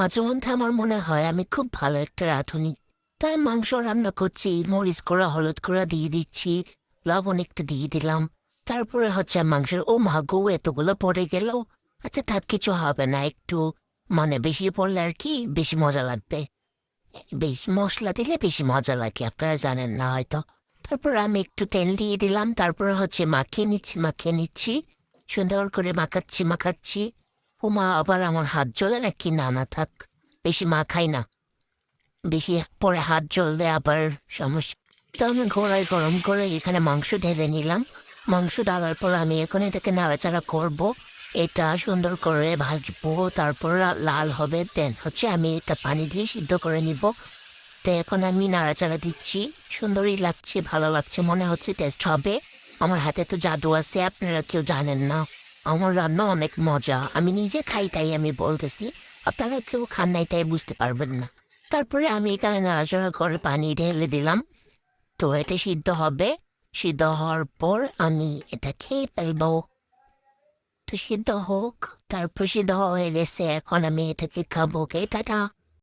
মাঝে মধ্যে আমার মনে হয় আমি খুব ভালো একটা রাঁধুনি। তাই মাংস রান্না করছি, মরিচ করা হলুদ করা দিয়ে দিচ্ছি, লবণ একটু দিয়ে দিলাম। তারপরে হচ্ছে মাংসের ও মা গো এতগুলো পড়ে গেল। আচ্ছা থাক, কিছু হবে না, একটু মানে বেশি পড়লে আর কি বেশি মজা লাগবে। বেশি মশলা দিলে বেশি মজা লাগে, আপনারা জানেন না হয়তো। তারপর আমি একটু তেল দিয়ে দিলাম, তারপরে হচ্ছে মাখিয়ে নিচ্ছি, সুন্দর করে মাখাচ্ছি। ও মা, আবার আমার হাত জ্বলে নাকি? না না থাক, বেশি মাখাই না, বেশি পরে হাত জ্বললে আবার সমস্যা। তো আমি ঘোড়ায় গরম করে এখানে মাংস ঢেলে নিলাম। মাংস ঢালার পর আমি এখন এটাকে নাড়াচাড়া করব। এটা সুন্দর করে ভাজবো, তারপর লাল হবে, দেন হচ্ছে আমি এটা পানি দিয়ে সিদ্ধ করে নিব। তো এখন আমি নাড়াচাড়া দিচ্ছি, সুন্দরই লাগছে, ভালো লাগছে, মনে হচ্ছে টেস্ট হবে। আমার হাতে তো জাদু আছে, আপনারা কেউ জানেন না। আমার রান্না অনেক মজা, আমি নিজে খাই তাই আমি বলতেছি। আপনারা কেউ খান নাই তাই বুঝতে পারবেন না। তারপরে আমি এখানে নাড়াচাড়া করে পানি ঢেলে দিলাম। তো এটা সিদ্ধ হবে, সিদ্ধ হওয়ার পর আমি এটা খেয়ে ফেলবো। তো সিদ্ধ হোক, তারপর সিদ্ধ হয়ে গেছে, এখন আমি এটাকে খাবো। কে টাটা।